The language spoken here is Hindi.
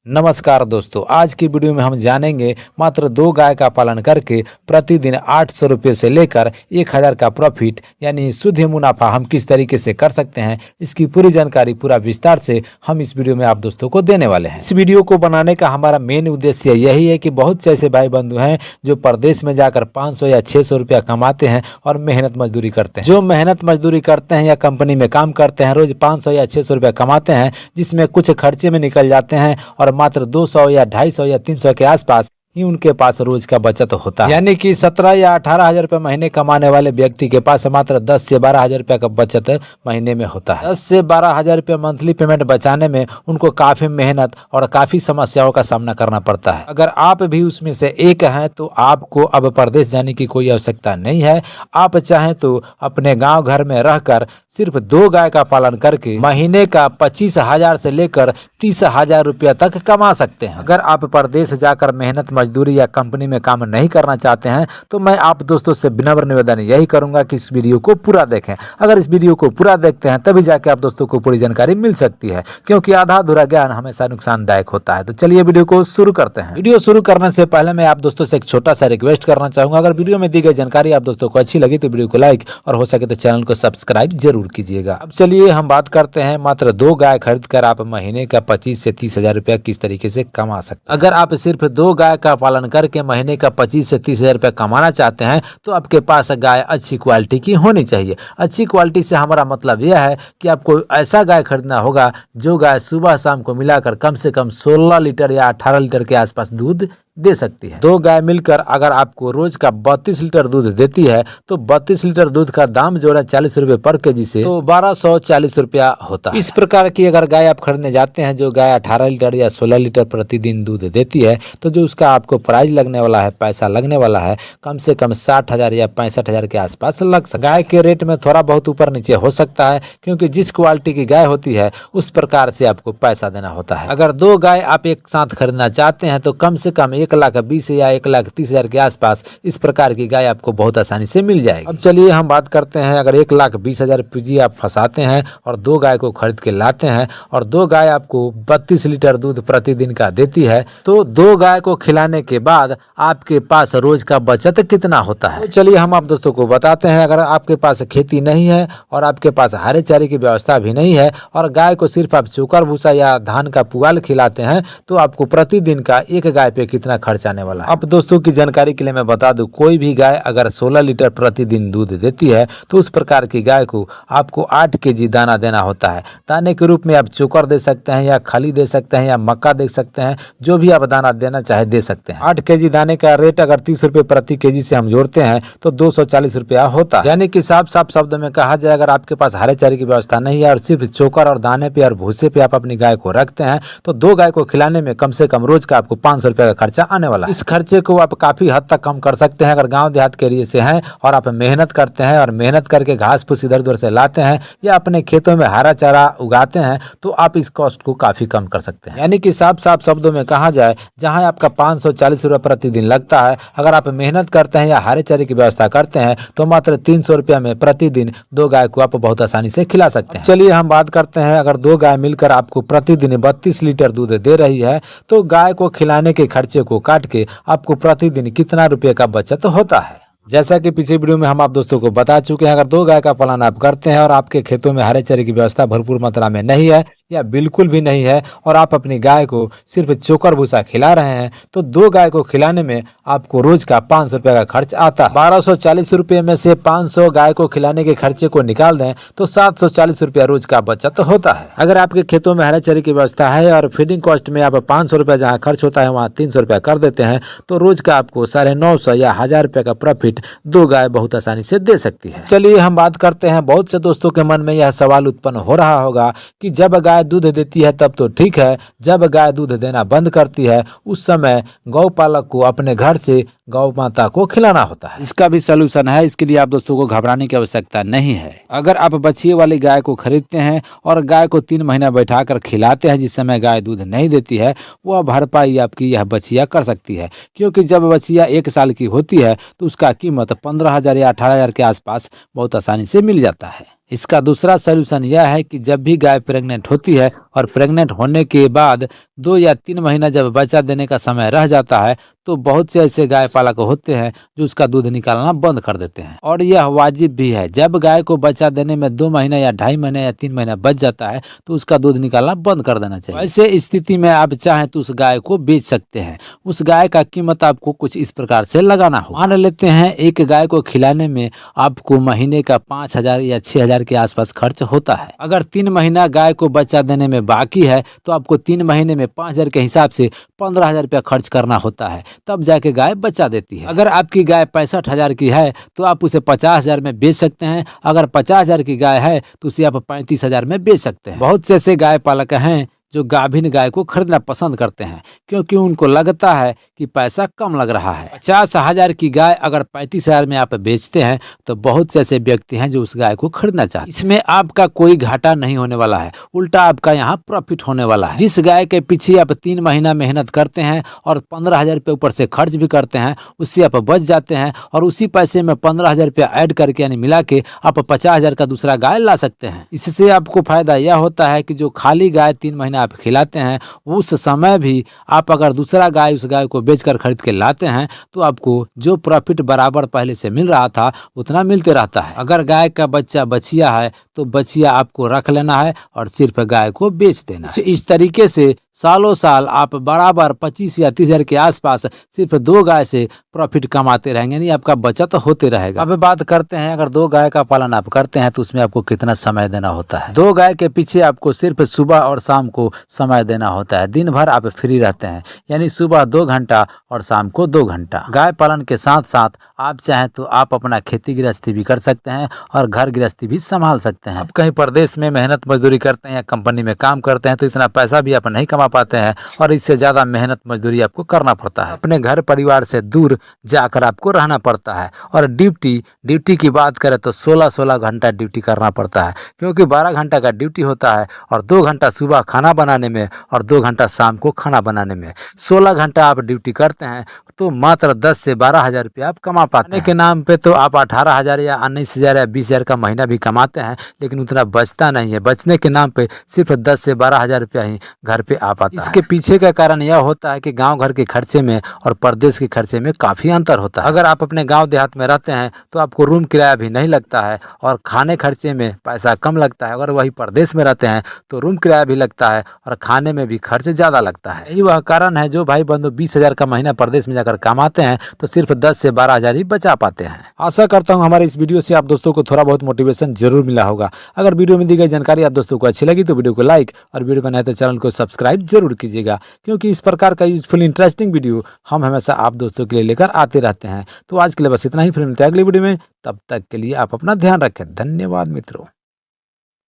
नमस्कार दोस्तों, आज की वीडियो में हम जानेंगे मात्र 2 गाय का पालन करके प्रतिदिन 800 रुपये से लेकर 1000 का प्रॉफिट यानी शुद्ध मुनाफा हम किस तरीके से कर सकते हैं। इसकी पूरी जानकारी पूरा विस्तार से हम इस वीडियो में आप दोस्तों को देने वाले हैं। इस वीडियो को बनाने का हमारा मेन उद्देश्य यही है कि बहुत से ऐसे भाई बंधु हैं जो प्रदेश में जाकर 500 या 600 रुपया कमाते हैं और मेहनत मजदूरी करते हैं। जो मेहनत मजदूरी करते हैं या कंपनी में काम करते हैं, रोज 500 या 600 रुपया कमाते हैं, जिसमें कुछ खर्चे में निकल जाते हैं और मात्र 200 या 250 या 300 के आसपास ही उनके पास रोज का बचत होता है। यानी कि 17 या 18 हजार रुपये महीने कमाने वाले व्यक्ति के पास मात्र 10 से 12 हजार रुपये का बचत महीने में होता है। 10 से 12 हजार रुपये मंथली पेमेंट बचाने में उनको काफी मेहनत और काफी समस्याओं का सामना करना पड़ता है। अगर आप भी उसमें से एक हैं तो आपको अब प्रदेश जाने की कोई आवश्यकता नहीं है। आप चाहें तो अपने गाँव घर में रहकर सिर्फ 2 गाय का पालन करके महीने का 25,000 से लेकर 30,000 रुपया तक कमा सकते हैं। अगर आप प्रदेश जाकर मेहनत मजदूरी या कंपनी में काम नहीं करना चाहते हैं तो मैं आप दोस्तों से विनम्र निवेदन यही करूंगा कि इस वीडियो को पूरा देखें। अगर इस वीडियो को पूरा देखते हैं तभी जाके आप दोस्तों को पूरी जानकारी मिल सकती है, क्योंकि आधा अधूरा ज्ञान हमेशा नुकसानदायक होता है। तो चलिए वीडियो को शुरू करते हैं। वीडियो शुरू करने से पहले मैं आप दोस्तों से एक छोटा सा रिक्वेस्ट करना चाहूंगा। अगर वीडियो में दी गई जानकारी आप दोस्तों को अच्छी लगी तो वीडियो को लाइक और हो सके तो चैनल को सब्सक्राइब जरूर कीजिएगा। अब चलिए हम बात करते हैं मात्र 2 गाय खरीद कर आप महीने का 25 से 30 हजार रुपया किस तरीके से कमा सकते हैं। अगर आप सिर्फ 2 गाय का पालन करके महीने का 25 से 30 हजार रुपया कमाना चाहते हैं तो आपके पास गाय अच्छी क्वालिटी की होनी चाहिए। अच्छी क्वालिटी से हमारा मतलब यह है कि आपको ऐसा गाय खरीदना होगा जो गाय सुबह शाम को मिलाकर कम से कम 16 लीटर या 18 लीटर के आसपास दूध दे सकती है। 2 गाय मिलकर अगर आपको रोज का 32 लीटर दूध देती है तो 32 लीटर दूध का दाम जोड़ा 40 रुपए पर केजी से तो 1240 रुपया होता है। इस प्रकार की अगर गाय आप खरीदने जाते हैं जो गाय 18 लीटर या 16 लीटर प्रतिदिन दूध देती है तो जो उसका आपको प्राइस लगने वाला है, पैसा लगने वाला है, कम से कम 60,000 या 65,000 के आसपास लग सकता है। गाय के रेट में थोड़ा बहुत ऊपर नीचे हो सकता है, क्योंकि जिस क्वालिटी की गाय होती है उस प्रकार से आपको पैसा देना होता है। अगर 2 गाय आप एक साथ खरीदना चाहते हैं तो कम से कम 1,20,000 या 1,30,000 के आसपास इस प्रकार की गाय आपको बहुत आसानी से मिल जाएगी। अब चलिए हम बात करते हैं, अगर 1,20,000 पूंजी आप फंसाते हैं और 2 गाय को खरीद के लाते हैं और 2 गाय आपको 32 लीटर दूध प्रतिदिन का देती है तो 2 गाय को खिलाने के बाद आपके पास रोज का बचत कितना होता है। तो चलिए हम आप दोस्तों को बताते हैं। अगर आपके पास खेती नहीं है और आपके पास हरे चारे की व्यवस्था भी नहीं है और गाय को सिर्फ आप चोकर भूसा या धान का पुआल खिलाते हैं तो आपको प्रतिदिन का 1 गाय पे कितना खर्च आने वाला है। अब दोस्तों की जानकारी के लिए मैं बता दूं, कोई भी गाय अगर 16 लीटर प्रतिदिन दूध देती है तो उस प्रकार की गाय को आपको 8 केजी दाना देना होता है। दाने के रूप में आप चोकर दे सकते हैं या खली दे सकते हैं या मक्का दे सकते हैं, जो भी आप दाना देना चाहे दे सकते हैं। 8 केजी दाने का रेट अगर 30 रुपए प्रति केजी से हम जोड़ते हैं तो 240 रुपया होता है। यानी कि साफ साफ शब्द में कहा जाए, अगर आपके पास हरे चारे की व्यवस्था नहीं है और सिर्फ चोकर और दाने पे और भूसे पे आप अपनी गाय को रखते हैं तो 2 गाय को खिलाने में कम से कम रोज का आपको 500 रुपया का खर्चा आने वाला है। इस खर्चे को आप काफी हद तक कम कर सकते हैं अगर गांव देहात के एरिया से हैं और आप मेहनत करते हैं और मेहनत करके घास फूस इधर उधर से लाते हैं या अपने खेतों में हरा चारा उगाते हैं तो आप इस कॉस्ट को काफी कम कर सकते हैं। यानी कि साफ साफ शब्दों में कहा जाए, जहां आपका 540 रुपया प्रतिदिन लगता है, अगर आप मेहनत करते हैं या हरे चारे की व्यवस्था करते हैं तो मात्र 300 रुपया में प्रतिदिन 2 गाय को आप बहुत आसानी से खिला सकते हैं। चलिए हम बात करते हैं, अगर 2 गाय मिलकर आपको प्रतिदिन 32 लीटर दूध दे रही है तो गाय को खिलाने के खर्चे को काट के आपको प्रतिदिन कितना रुपए का बचत होता है। जैसा कि पिछले वीडियो में हम आप दोस्तों को बता चुके हैं, अगर 2 गाय का पालन आप करते हैं और आपके खेतों में हरे चारे की व्यवस्था भरपूर मात्रा में नहीं है या बिल्कुल भी नहीं है और आप अपनी गाय को सिर्फ चोकर भूसा खिला रहे हैं तो 2 गाय को खिलाने में आपको रोज का 500 रुपये का खर्च आता है। 1240 रुपये में से 500 गाय को खिलाने के खर्चे को निकाल दें तो 740 रुपया रोज का बचत होता है। अगर आपके खेतों में हरे चारे की व्यवस्था है और फीडिंग कॉस्ट में आप 500 रुपया जहाँ खर्च होता है वहाँ 300 रुपया कर देते हैं तो रोज का आपको 950 या 1000 रुपये का प्रॉफिट 2 गाय बहुत आसानी से दे सकती है। चलिए हम बात करते हैं, बहुत से दोस्तों के मन में यह सवाल उत्पन्न हो रहा होगा कि जब गाय दूध देती है तब तो ठीक है, जब गाय दूध देना बंद करती है उस समय गौ पालक को अपने घर से गौ माता को खिलाना होता है। इसका भी सलूशन है, इसके लिए आप दोस्तों को घबराने की आवश्यकता नहीं है। अगर आप बछिए वाली गाय को खरीदते हैं और गाय को 3 महीना बैठाकर खिलाते हैं, जिस समय गाय दूध नहीं देती है, वह भरपाई आपकी यह बछिया कर सकती है, क्योंकि जब बछिया 1 साल की होती है तो उसका कीमत 15,000 या 18,000 के आसपास बहुत आसानी से मिल जाता है। इसका दूसरा सलूशन यह है कि जब भी गाय प्रेग्नेंट होती है और प्रेग्नेंट होने के बाद 2 या 3 महीना जब बच्चा देने का समय रह जाता है तो बहुत से ऐसे गाय पालक होते हैं जो उसका दूध निकालना बंद कर देते हैं, और यह वाजिब भी है। जब गाय को बच्चा देने में 2 महीना या 2.5 महीना या 3 महीना बच जाता है तो उसका दूध निकालना बंद कर देना चाहिए। ऐसे स्थिति में आप चाहें तो उस गाय को बेच सकते हैं। उस गाय का कीमत आपको कुछ इस प्रकार से लगाना हो। मान लेते हैं एक गाय को खिलाने में आपको महीने का 5,000 या 6,000 के आसपास खर्च होता है। अगर 3 महीना गाय को बच्चा देने में बाकी है तो आपको 3 महीने में 5,000 के हिसाब से 15,000 रुपया खर्च करना होता है, तब जाके गाय बच्चा देती है। अगर आपकी गाय 65,000 की है तो आप उसे 50,000 में बेच सकते हैं। अगर 50,000 की गाय है तो उसे आप 35,000 में बेच सकते हैं। बहुत से ऐसे गाय पालक हैं जो गाभिन गाय को खरीदना पसंद करते हैं क्योंकि उनको लगता है कि पैसा कम लग रहा है। 50,000 की गाय अगर 35,000 में आप बेचते हैं तो बहुत से ऐसे व्यक्ति हैं जो उस गाय को खरीदना चाहते हैं। इसमें आपका कोई घाटा नहीं होने वाला है, उल्टा आपका यहाँ प्रॉफिट होने वाला है। जिस गाय के पीछे आप 3 महीना मेहनत करते हैं और 15,000 रुपये ऊपर से खर्च भी करते हैं, उससे आप बच जाते हैं और उसी पैसे में 15,000 रुपया ऐड करके यानी मिला के आप 50,000 का दूसरा गाय ला सकते हैं। इससे आपको फायदा यह होता है कि जो खाली गाय 3 महीना आप खिलाते हैं उस समय भी आप अगर दूसरा गाय उस गाय को बेचकर खरीद के लाते हैं तो आपको जो प्रॉफिट बराबर पहले से मिल रहा था उतना मिलते रहता है। अगर गाय का बच्चा बछिया है तो बछिया आपको रख लेना है और सिर्फ गाय को बेच देना है। इस तरीके से सालों साल आप बराबर 25 या 30,000 के आसपास सिर्फ 2 गाय से प्रॉफिट कमाते रहेंगे, यानी आपका बचत होते रहेगा। अब बात करते हैं अगर 2 गाय का पालन आप करते हैं तो उसमें आपको कितना समय देना होता है। 2 गाय के पीछे आपको सिर्फ सुबह और शाम को समय देना होता है। दिन भर आप फ्री रहते हैं, यानी सुबह 2 घंटा और शाम को 2 घंटा। गाय पालन के साथ साथ आप चाहें तो आप अपना खेती गृहस्थी भी कर सकते हैं और घर गृहस्थी भी संभाल सकते हैं। आप कहीं प्रदेश में मेहनत मजदूरी करते हैं या कंपनी में काम करते हैं तो इतना पैसा भी आप नहीं कमा पाते हैं और इससे ज्यादा मेहनत मजदूरी आपको करना पड़ता है। अपने घर परिवार से दूर जाकर आपको रहना पड़ता है। और ड्यूटी की बात करें तो 16 घंटा ड्यूटी करना पड़ता है, क्योंकि 12 घंटा का ड्यूटी होता है और 2 घंटा सुबह खाना बनाने में और 2 घंटा शाम को खाना बनाने में। 16 घंटा आप ड्यूटी करते हैं तो मात्र 10 से 12,000 रुपया आप कमा पाते हैं। के नाम पे तो आप 18,000 या 19,000 या 20,000 का महीना भी कमाते हैं, लेकिन उतना बचता नहीं है। बचने के नाम पे सिर्फ 10 से 12,000 रुपया ही घर पे आ पाता है। इसके पीछे का कारण यह होता है कि गांव घर के खर्चे में और प्रदेश के खर्चे में काफी अंतर होता है। अगर आप अपने गांव देहात में रहते हैं तो आपको रूम किराया भी नहीं लगता है और खाने खर्चे में पैसा कम लगता है। अगर वही प्रदेश में रहते हैं तो रूम किराया भी लगता है और खाने में भी खर्च ज्यादा लगता है। यही वह कारण है जो भाई बंधु 20,000 का महीना प्रदेश में जाकर कमाते हैं तो सिर्फ 10 से 12,000 ही बचा पाते हैं। आशा करता हूँ हमारे इस वीडियो से आप दोस्तों को थोड़ा बहुत मोटिवेशन जरूर मिला होगा। अगर वीडियो में दी गई जानकारी आप दोस्तों को अच्छी लगी तो वीडियो को लाइक और वीडियो बनाए तो चैनल को सब्सक्राइब जरूर कीजिएगा, क्योंकि इस प्रकार का यूजफुल इंटरेस्टिंग वीडियो हम हमेशा आप दोस्तों के लिए लेकर आते रहते हैं। तो आज के लिए बस इतना ही, फिर मिलते हैं अगली वीडियो में। तब तक के लिए आप अपना ध्यान रखें। धन्यवाद मित्रों।